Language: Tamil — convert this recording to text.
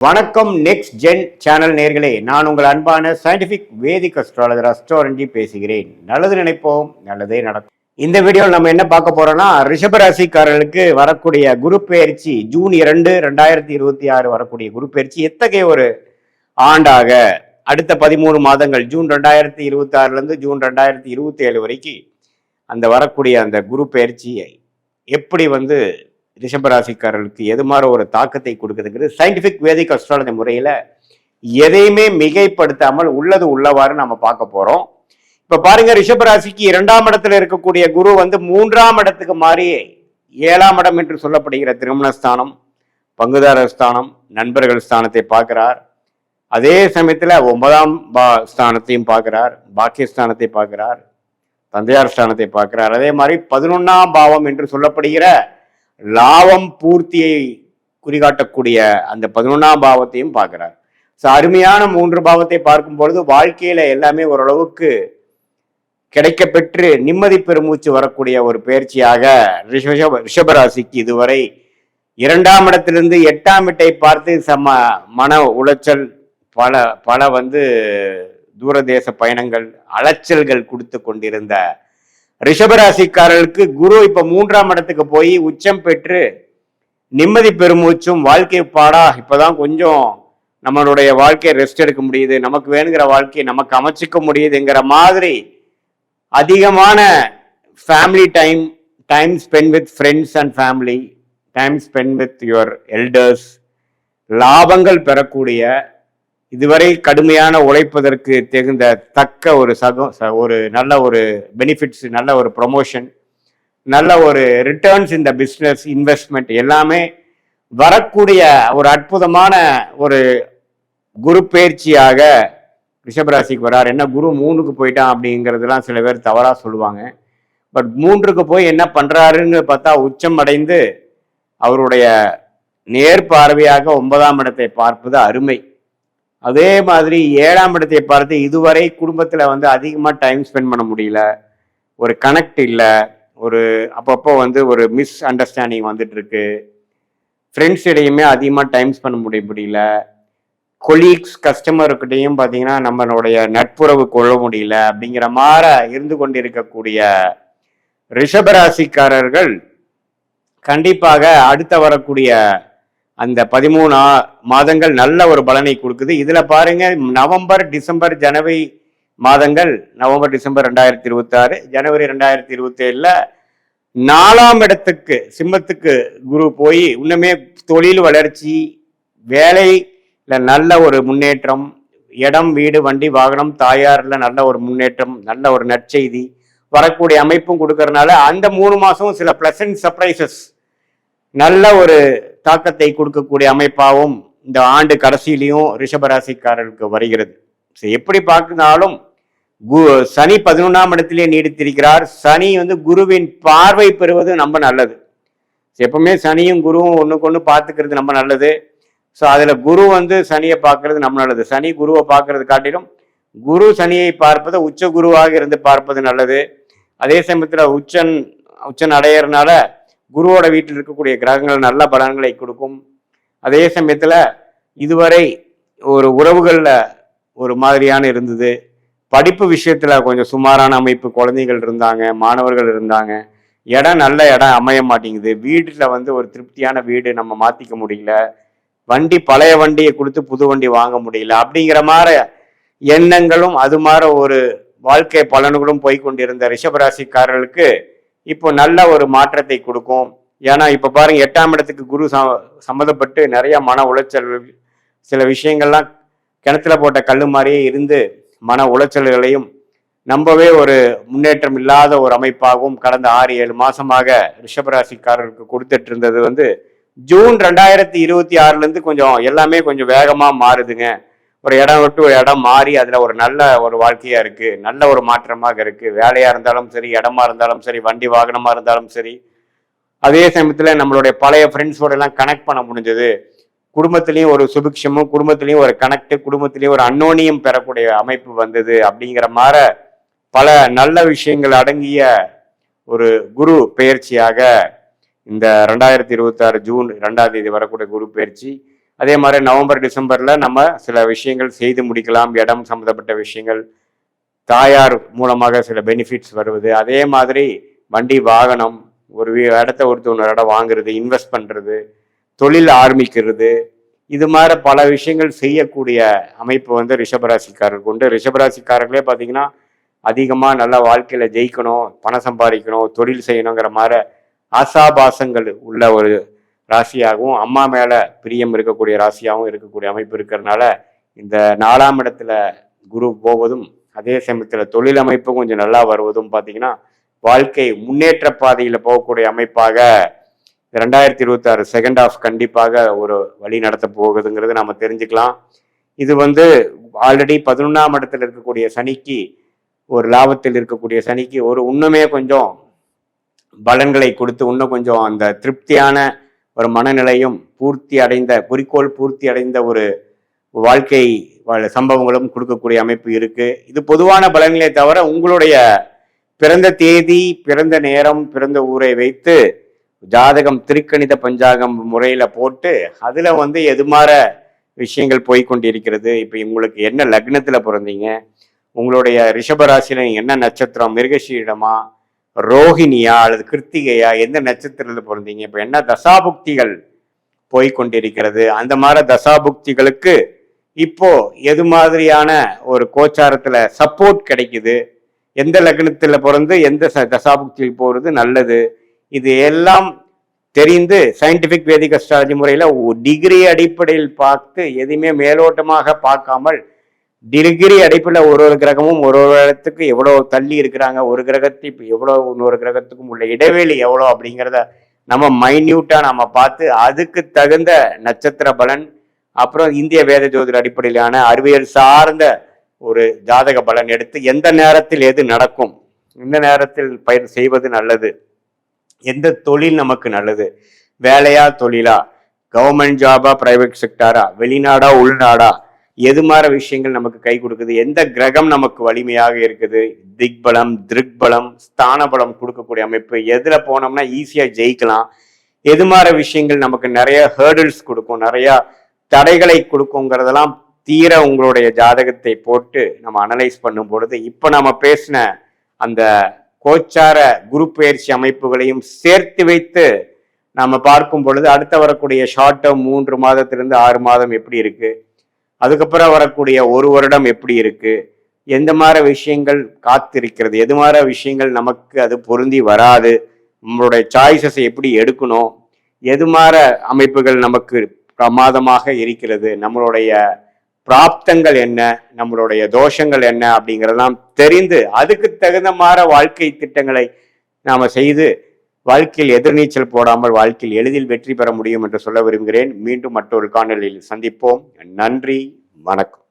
வணக்கம். நெக்ஸ்ட் ஜென் சேனல் நேர்களே, நான் உங்கள் அன்பான சயின்டிபிக் வேதிக் அஸ்ட்ராலஜர் அஸ்ட்ரோரஞ்சி பேசுகிறேன். நல்லது நினைப்போம், நல்லதே நடக்கும். இந்த வீடியோவில் நம்ம என்ன பார்க்க போறோம்னா, ரிஷபராசிக்காரர்களுக்கு வரக்கூடிய குரு பெயர்ச்சி ஜூன் 2, 2026 வரக்கூடிய குரு பெயர்ச்சி எத்தகைய ஒரு ஆண்டாக அடுத்த 13 மாதங்கள் ஜூன் 2026 ஜூன் 2027 வரைக்கும் அந்த வரக்கூடிய அந்த குரு பெயர்ச்சியை எப்படி ரிஷபராசிக்காரர்களுக்கு எது மாதிரி ஒரு தாக்கத்தை கொடுக்குதுங்கிறது சயின்டிபிக் வேதிக் அஸ்ட்ராலஜி முறையில எதையுமே மிகைப்படுத்தாமல் உள்ளது உள்ளவாறு நம்ம பார்க்க போறோம். இப்ப பாருங்க, ரிஷபராசிக்கு 2ஆம் இடத்துல இருக்கக்கூடிய குரு 3ஆம் இடத்துக்கு மாறி 7ஆம் இடம் என்று சொல்லப்படுகிற திருமணஸ்தானம், பங்குதாரர் ஸ்தானம், நண்பர்கள் ஸ்தானத்தை பார்க்கிறார். அதே சமயத்துல 9ஆம் ஸ்தானத்தையும் பார்க்கிறார், பாக்கியஸ்தானத்தை பார்க்கிறார், தந்தையார் ஸ்தானத்தை பார்க்கிறார். அதே மாதிரி 11ஆம் பாவம் என்று சொல்லப்படுகிற லாபம் பூர்த்தியை குறிகாட்டக்கூடிய அந்த 11ஆம் பாவத்தையும் பார்க்கிறார். அருமையான 3 பாவத்தை பார்க்கும் பொழுது வாழ்க்கையில எல்லாமே ஓரளவுக்கு கிடைக்கப்பெற்று நிம்மதி பெருமூச்சு வரக்கூடிய ஒரு பயிற்சியாக ரிஷபராசிக்கு இதுவரை 2ஆம் இடத்திலிருந்து 8ஆம் வீட்டை பார்த்து மன உளைச்சல், பல தூரதேச பயணங்கள், அலைச்சல்கள் கொடுத்து கொண்டிருந்த ரிஷபராசிக்காரர்களுக்கு குரு இப்ப 3ஆம் இடத்துக்கு போய் உச்சம் பெற்று நிம்மதி பெருமூச்சும் வாழ்க்கை பாடா இப்பதான் கொஞ்சம் நம்மளுடைய வாழ்க்கையை ரெஸ்ட் எடுக்க முடியுது, நமக்கு வேணுங்கிற வாழ்க்கையை நமக்கு அமைச்சிக்க முடியுதுங்கிற மாதிரி அதிகமான family time spend with friends and family, time spend with your elders, லாபங்கள் பெறக்கூடிய, இதுவரை கடுமையான உழைப்பதற்கு தக்க ஒரு நல்ல ஒரு பெனிஃபிட்ஸ், நல்ல ஒரு ப்ரொமோஷன், நல்ல ஒரு ரிட்டர்ன்ஸ் இந்த பிஸ்னஸ் இன்வெஸ்ட்மெண்ட் எல்லாமே வரக்கூடிய ஒரு அற்புதமான ஒரு குரு பயிற்சியாக ரிஷபராசிக்கு வரார். என்ன குரு 3க்கு போயிட்டான் அப்படிங்கிறதுலாம் சில பேர் தவறா சொல்லுவாங்க. பட் 3க்கு போய் என்ன பண்றாருன்னு பார்த்தா உச்சம் அடைந்து அவருடைய நேர் பார்வையாக 9ஆம் இடத்தை பார்ப்பது அருமை. அதே மாதிரி 7ஆம் இடத்தை பார்த்து இதுவரை குடும்பத்துல அதிகமா டைம் ஸ்பெண்ட் பண்ண முடியல, ஒரு கனெக்ட் இல்லை, ஒரு அப்பப்போ ஒரு மிஸ் அண்டர்ஸ்டாண்டிங் வந்துட்டு இருக்கு, ஃப்ரெண்ட்ஸ் இடையுமே அதிகமா டைம் ஸ்பெண்ட் முடியல, கொலீக்ஸ் கஸ்டமர்கிட்டையும் பார்த்தீங்கன்னா நம்மளுடைய நட்புறவு கொள்ள முடியல அப்படிங்கிற மாதிரி இருந்து கொண்டிருக்கக்கூடிய ரிஷபராசிக்காரர்கள் கண்டிப்பாக அடுத்த வரக்கூடிய அந்த 13 மாதங்கள் நல்ல ஒரு பலனை கொடுக்குது. இதுல பாருங்க, நவம்பர், டிசம்பர், ஜனவரி மாதங்கள், நவம்பர், டிசம்பர் 2026, ஜனவரி 2027 4ஆம் இடத்துக்கு சிம்மத்துக்கு குரு போய் இன்னுமே தொழில் வளர்ச்சி, வேலையில நல்ல ஒரு முன்னேற்றம், இடம், வீடு, வண்டி, வாகனம், தாயார்ல நல்ல ஒரு முன்னேற்றம், நல்ல ஒரு நற்செய்தி வரக்கூடிய அமைப்பும் கொடுக்கறதுனால அந்த 3 மாசம் சில பிளசன்ட் சர்ப்ரைசஸ், நல்ல ஒரு தாக்கத்தை கொடுக்கக்கூடிய அமைப்பாகவும் இந்த ஆண்டு கடைசியிலையும் ரிஷபராசிக்காரர்களுக்கு வருகிறது. எப்படி பார்க்கனாலும் சனி 11ஆம் இடத்திலே நீடித்திருக்கிறார். சனி குருவின் பார்வை பெறுவது ரொம்ப நல்லது. எப்பவுமே சனியும் குருவும் ஒண்ணுக்கு ஒண்ணு பார்த்துக்கிறது ரொம்ப நல்லது. அதுல குரு சனியை பார்க்கறது ரொம்ப நல்லது. சனி குருவை பார்க்கறது காட்டிலும் குரு சனியை பார்ப்பது உச்ச குருவாக இருந்து பார்ப்பது நல்லது. அதே சமயத்துல உச்சன் அடையறதுனால குருவோட வீட்டில் இருக்கக்கூடிய கிரகங்கள் நல்ல பலன்களை கொடுக்கும். அதே சமயத்துல இதுவரை ஒரு உறவுகள்ல ஒரு மாதிரியான இருந்தது, படிப்பு விஷயத்துல கொஞ்சம் சுமாரான அமைப்பு, குழந்தைகள் இருந்தாங்க, மாணவர்கள் இருந்தாங்க, நல்ல இடம் அமைய மாட்டேங்குது, வீட்டுல ஒரு திருப்தியான வீடு நம்ம மாத்திக்க முடியல, பழைய வண்டியை கொடுத்து புது வண்டி வாங்க முடியல அப்படிங்கிற மாதிரி எண்ணங்களும் அது மாதிரி ஒரு வாழ்க்கை பலன்களும் போய்கொண்டிருந்த ரிஷபராசிக்காரர்களுக்கு இப்போ நல்ல ஒரு மாற்றத்தை கொடுக்கும். ஏன்னா இப்ப பாருங்க, 8ஆம் இடத்துக்கு குரு சம்மந்தப்பட்டு நிறைய மன உளைச்சல், சில விஷயங்கள்லாம் கிணத்துல போட்ட கல்லு மாதிரியே இருந்து மன உளைச்சல்களையும் நம்பவே ஒரு முன்னேற்றம் இல்லாத ஒரு அமைப்பாகவும் கடந்த 6-7 மாசமாக ரிஷபராசிக்காரர்களுக்கு கொடுத்துட்டு இருந்தது ஜூன் 2026 கொஞ்சம் எல்லாமே கொஞ்சம் வேகமா மாறுதுங்க. ஒரு இடம் விட்டு ஒரு இடம் மாறி அதுல ஒரு நல்ல ஒரு வாழ்க்கையா இருக்கு, நல்ல ஒரு மாற்றமாக இருக்கு. வேலையா இருந்தாலும் சரி, இடமா இருந்தாலும் சரி, வண்டி வாகனமா இருந்தாலும் சரி. அதே சமயத்துல நம்மளுடைய பழைய ஃப்ரெண்ட்ஸோட எல்லாம் கனெக்ட் பண்ண முடிஞ்சது. குடும்பத்திலையும் ஒரு சுபிக்ஷமும், குடும்பத்திலையும் ஒரு கனெக்ட், குடும்பத்திலையும் ஒரு அன்னோனியம் பெறக்கூடிய அமைப்பு வந்தது. அப்படிங்கிற மாதிரி பல நல்ல விஷயங்கள் அடங்கிய ஒரு குரு பெயர்ச்சியாக இந்த 2026 ஜூன் 2ஆம் தேதி வரக்கூடிய குரு பயிற்சி அதே மாதிரி நவம்பர் டிசம்பர்ல நம்ம சில விஷயங்கள் செய்து முடிக்கலாம். இடம் சம்மந்தப்பட்ட விஷயங்கள், தாயார் மூலமாக சில பெனிஃபிட்ஸ் வருவது. அதே மாதிரி வண்டி வாகனம், ஒரு இடத்த ஒரு இடம் வாங்குறது, இன்வெஸ்ட் பண்றது, தொழில் ஆரம்பிக்கிறது, இது மாதிரி பல விஷயங்கள் செய்யக்கூடிய அமைப்பு வந்து ரிஷபராசிக்காரருக்கு உண்டு. ரிஷபராசிக்காரர்களே பார்த்தீங்கன்னா அதிகமாக நல்ல வாழ்க்கையில ஜெயிக்கணும், பணம் சம்பாதிக்கணும், தொழில் செய்யணுங்கிற மாதிரி ஆசாபாசங்கள் உள்ள ஒரு ராசியாகவும், அம்மா மேல பிரியம் இருக்கக்கூடிய ராசியாகவும் இருக்கக்கூடிய அமைப்பு இருக்கிறதுனால இந்த 4ஆம் இடத்துல குரு போவதும், அதே சமயத்தில் தொழில் அமைப்பு கொஞ்சம் நல்லா வருவதும் பார்த்தீங்கன்னா வாழ்க்கை முன்னேற்ற பாதையில போகக்கூடிய அமைப்பாக 2026 செகண்ட் ஹாஃப் கண்டிப்பாக ஒரு வழி நடத்த போகுதுங்கிறது நம்ம தெரிஞ்சுக்கலாம். இது வந்து ஆல்ரெடி 11ஆம் இடத்துல இருக்கக்கூடிய சனிக்கு, ஒரு லாபத்தில் இருக்கக்கூடிய சனிக்கு ஒரு இன்னுமே கொஞ்சம் பலன்களை கொடுத்து இன்னும் கொஞ்சம் அந்த திருப்தியான ஒரு மனநிலையும் பூர்த்தி அடைந்த, குறிக்கோள் பூர்த்தி அடைந்த ஒரு வாழ்க்கை சம்பவங்களும் கொடுக்கக்கூடிய அமைப்பு இருக்கு. இது பொதுவான பலன்களே தவிர உங்களுடைய பிறந்த தேதி, பிறந்த நேரம், பிறந்த ஊரை வைத்து ஜாதகம் திருக்கணித பஞ்சாங்கம் முறையில போட்டு அதுல வந்து எதுமாற விஷயங்கள் போய்கொண்டிருக்கிறது. இப்ப உங்களுக்கு என்ன லக்னத்துல பிறந்தீங்க, உங்களுடைய ரிஷபராசியில என்ன நட்சத்திரம், மிருகஷீடமா, ரோஹிணியா அல்லது கிருத்திகையா, எந்த நட்சத்திரத்துல பிறந்தீங்க, இப்ப என்ன தசாபுக்திகள் போய்கொண்டிருக்கிறது, அந்த மாதிரி தசாபுக்திகளுக்கு இப்போ எது மாதிரியான ஒரு கோச்சாரத்துல சப்போர்ட் கிடைக்குது, எந்த லக்னத்துல பிறந்து எந்த தசாபுக்தியில் போறது நல்லது, இது எல்லாம் தெரிந்து சயின்டிபிக் வேதிக் அஸ்ட்ராலஜி முறையில டிகிரி அடிப்படையில் பார்த்து எதுவுமே மேலோட்டமாக பார்க்காமல் டிகிரி அடிப்படையில் ஒரு கிரகமும் ஒரு இடத்துக்கு எவ்வளவு தள்ளி இருக்கிறாங்க, ஒரு கிரகத்துக்கு எவ்வளவு, இன்னொரு கிரகத்துக்கும் உள்ள இடைவெளி எவ்வளோ அப்படிங்கிறத நம்ம மைன்யூட்டா நம்ம பார்த்து அதுக்கு தகுந்த நட்சத்திர பலன், அப்புறம் இந்திய வேத ஜோதிட அடிப்படையிலான அறிவியல் சார்ந்த ஒரு ஜாதக பலன் எடுத்து எந்த நேரத்தில் எது நடக்கும், எந்த நேரத்தில் பயிர் செய்வது நல்லது, எந்த தொழில் நமக்கு நல்லது, வேலையா தொழிலா, கவர்மெண்ட் ஜாபா பிரைவேட் செக்டாரா, வெளிநாடா உள்நாடா, எது மாதிரி விஷயங்கள் நமக்கு கை கொடுக்குது, எந்த கிரகம் நமக்கு வலிமையாக இருக்குது, திக்பலம், திருக்பலம், ஸ்தான பலம் கொடுக்கக்கூடிய அமைப்பு, எதுல போனோம்னா ஈஸியா ஜெயிக்கலாம், எது மாதிரி விஷயங்கள் நமக்கு நிறைய ஹேர்டில்ஸ் கொடுக்கும், நிறைய தடைகளை கொடுக்குங்கிறதெல்லாம் தீர உங்களுடைய ஜாதகத்தை போட்டு நம்ம அனலைஸ் பண்ணும் பொழுது இப்ப நம்ம பேசின அந்த கோச்சார குரு பயிற்சி அமைப்புகளையும் சேர்த்து வைத்து நம்ம பார்க்கும் பொழுது அடுத்த வரக்கூடிய ஷார்ட் டேர்ம் 3 மாதத்திலிருந்து 6 மாதம் எப்படி இருக்கு, அதுக்கப்புறம் வரக்கூடிய 1 வருடம் எப்படி இருக்கு, எந்த மாதிரி விஷயங்கள் காத்திருக்கிறது, எது மாதிரி விஷயங்கள் நமக்கு அது பொருந்தி வராது, நம்மளுடைய சாய்ஸஸை எப்படி எடுக்கணும், எது மாதிரி அமைப்புகள் நமக்கு பிரமாதமாக இருக்கிறது, நம்மளுடைய பிராப்தங்கள் என்ன, நம்மளுடைய தோஷங்கள் என்ன அப்படிங்கிறதெல்லாம் தெரிந்து அதுக்கு தகுந்த மாதிரி வாழ்க்கை திட்டங்களை நாம செய்து வாழ்க்கையில் எதிர்நீச்சல் போடாமல் வாழ்க்கையில் எளிதில் வெற்றி பெற முடியும் என்று சொல்ல விரும்புகிறேன். மீண்டும் மற்றொரு காணொளியில் சந்திப்போம். நன்றி, வணக்கம்.